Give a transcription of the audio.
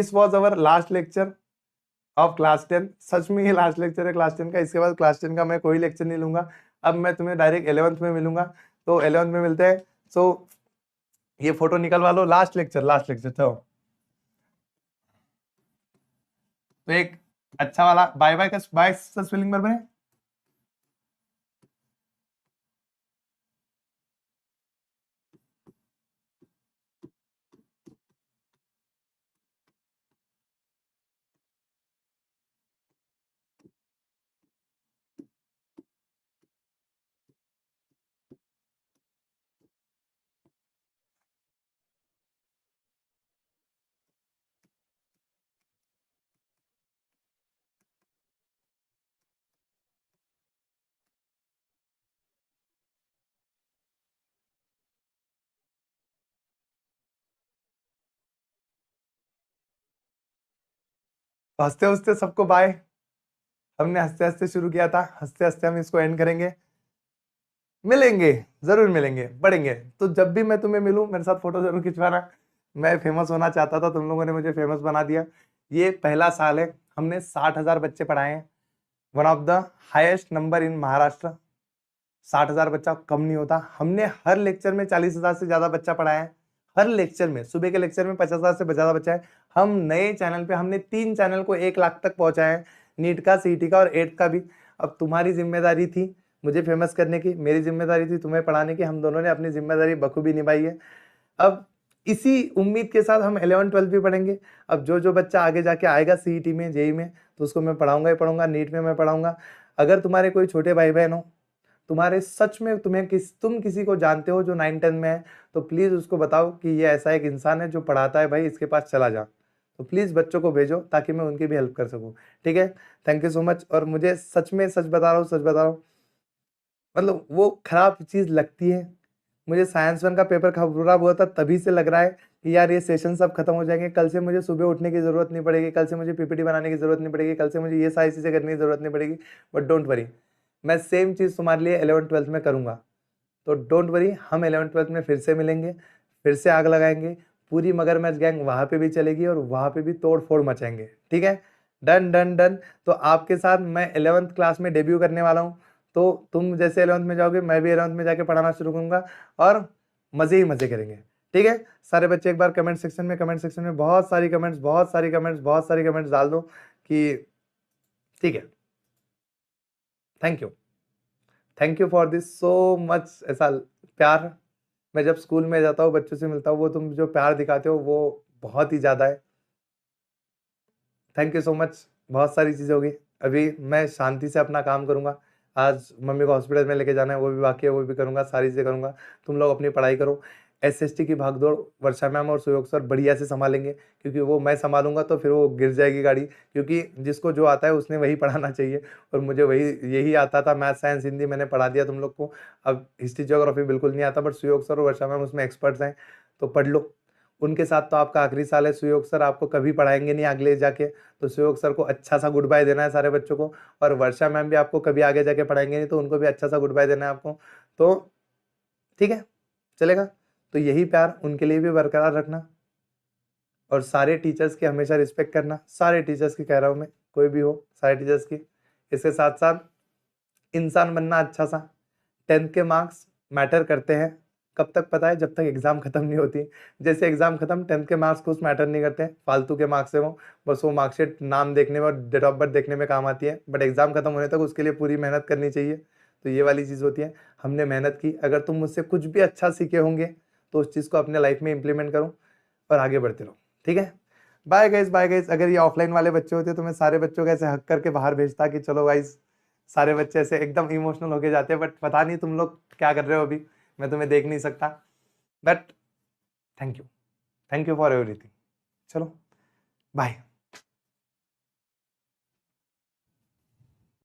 This was our last lecture of class 10। सच में ये last lecture है क्लास 10 का। इसके बाद क्लास 10 का मैं कोई लेक्चर नहीं लूंगा। अब मैं तुम्हें डायरेक्ट 11th में मिलूंगा। तो 11th में मिलते हैं। सो ये फोटो निकलवा लो। लास्ट लेक्चर तो एक अच्छा वाला बाय बाय का बाय स्पेलिंग बने। हंसते हंसते सबको बाय। हमने हंसते हंसते शुरू किया था, हंसते हंसते हम इसको एंड करेंगे। मिलेंगे, जरूर मिलेंगे, बढ़ेंगे। तो जब भी मैं तुम्हें मिलूं मेरे साथ फोटो जरूर खिंचवाना। मैं फेमस होना चाहता था, तुम लोगों ने मुझे फेमस बना दिया। ये पहला साल है, हमने 60,000 बच्चे पढ़ाए हैं। One of the highest number in Maharashtra. 60,000 बच्चा कम नहीं होता। हमने हर लेक्चर में 40,000 से ज्यादा बच्चा पढ़ाया है। हर लेक्चर में, सुबह के लेक्चर में 50,000 से ज्यादा बच्चा है। हम नए चैनल पे हमने 3 चैनल को 1 लाख तक पहुंचाया है, नीट का, सीईटी का और 8th का भी। अब तुम्हारी जिम्मेदारी थी मुझे फेमस करने की, मेरी जिम्मेदारी थी तुम्हें पढ़ाने की। हम दोनों ने अपनी जिम्मेदारी बखूबी निभाई है। अब इसी उम्मीद के साथ हम 11 12 भी पढ़ेंगे। अब जो जो बच्चा आगे जाके आएगा सीईटी में, जेई में, तो उसको मैं पढ़ाऊंगा ही पढ़ाऊंगा, नीट में मैं पढ़ाऊंगा। अगर तुम्हारे कोई छोटे भाई बहन हो, तुम्हारे सच में तुम किसी को जानते हो जो 9 10 में है, तो प्लीज उसको बताओ कि ये ऐसा एक इंसान है जो पढ़ाता है, भाई इसके पास चला जा। तो प्लीज बच्चों को भेजो ताकि मैं उनकी भी हेल्प कर सकूं। ठीक है, थैंक यू सो मच। और मुझे सच में सच बता रहा हूँ, सच बता रहा हूँ, मतलब वो खराब चीज लगती है। मुझे साइंस 1 का पेपर खराब हुआ था, तभी से लग रहा है कि यार ये सेशन सब खत्म हो जाएंगे, कल से मुझे सुबह उठने की जरूरत नहीं पड़ेगी, कल से मुझे पीपीटी बनाने की जरूरत नहीं पड़ेगी, कल से मुझे ये सारी चीजें करने की जरूरत नहीं पड़ेगी। बट डोंट वरी, मैं सेम चीज तुम्हारे लिए 11th 12th में करूंगा। तो डोंट वरी, हम 11th 12th में फिर से मिलेंगे, फिर से आग लगाएंगे। पूरी मगरमच्छ गैंग वहां पे भी चलेगी और वहां पे भी तोड़ फोड़ मचाएंगे। ठीक है, डन डन डन। तो आपके साथ मैं 11th क्लास में डेब्यू करने वाला हूँ। तो तुम जैसे 11th में जाओगे, मैं भी 11th में जाके पढ़ाना शुरू करूंगा और मजे ही मजे करेंगे। ठीक है, सारे बच्चे एक बार कमेंट सेक्शन में बहुत सारी कमेंट्स, बहुत सारी कमेंट्स डाल दो कि ठीक है। Thank you for this so much. ऐसा प्यार मैं जब स्कूल में जाता हूँ, बच्चों से मिलता हूँ, वो तुम जो प्यार दिखाते हो वो बहुत ही ज्यादा है। Thank you so much. बहुत सारी चीजें होगी। अभी मैं शांति से अपना काम करूंगा। आज मम्मी को हॉस्पिटल में लेके जाना है, वो भी बाकी है, वो भी करूंगा, सारी चीजें करूंगा। तुम लोग अपनी पढ़ाई करो। एसएसटी की भागदौड़ वर्षा मैम और सुयोग सर बढ़िया से संभालेंगे, क्योंकि वो मैं संभालूंगा तो फिर वो गिर जाएगी गाड़ी। क्योंकि जिसको जो आता है उसने वही पढ़ाना चाहिए, और मुझे वही यही आता था। मैथ साइंस हिंदी मैंने पढ़ा दिया तुम लोग को। अब हिस्ट्री ज्योग्राफी बिल्कुल नहीं आता, बट सुयोग सर और वर्षा मैम उसमें एक्सपर्ट्स हैं। तो पढ़ लो। उनके साथ तो आपका आखिरी साल है। सुयोग सर आपको कभी पढ़ाएंगे नहीं आगे जाके, तो सुयोग सर को अच्छा सा गुड बाय देना है सारे बच्चों को। और वर्षा मैम भी आपको कभी आगे जाके पढ़ाएंगे नहीं, तो उनको भी अच्छा सा गुड बाय देना है आपको। तो ठीक है, चलेगा। तो यही प्यार उनके लिए भी बरकरार रखना, और सारे टीचर्स की हमेशा रिस्पेक्ट करना। सारे टीचर्स की कह रहा हूँ मैं, कोई भी हो, सारे टीचर्स की। इसके साथ साथ इंसान बनना अच्छा सा। 10th के मार्क्स मैटर करते हैं। कब तक पता है? जब तक एग्जाम खत्म नहीं होती। जैसे एग्जाम खत्म, 10th के मार्क्स कुछ मैटर नहीं करते, फालतू के मार्क्स है वो। बस वो मार्कशीट नाम देखने में और डेट ऑफ बर्थ देखने में काम आती है, बट एग्जाम खत्म होने तक उसके लिए पूरी मेहनत करनी चाहिए। तो ये वाली चीज होती है। हमने मेहनत की। अगर तुम मुझसे कुछ भी अच्छा सीखे होंगे तो उस चीज को अपने लाइफ में इंप्लीमेंट करो और आगे बढ़ते रहो। ठीक है, बाय गाइस, बाय गाइस। अगर ये ऑफलाइन वाले बच्चे होते तो मैं सारे बच्चों को ऐसे हक करके बाहर भेजता कि चलो गाइस। सारे बच्चे ऐसे एकदम इमोशनल होके जाते हैं, बट पता नहीं तुम लोग क्या कर रहे हो अभी, मैं तुम्हें देख नहीं सकता। But thank you for everything. चलो, बाय।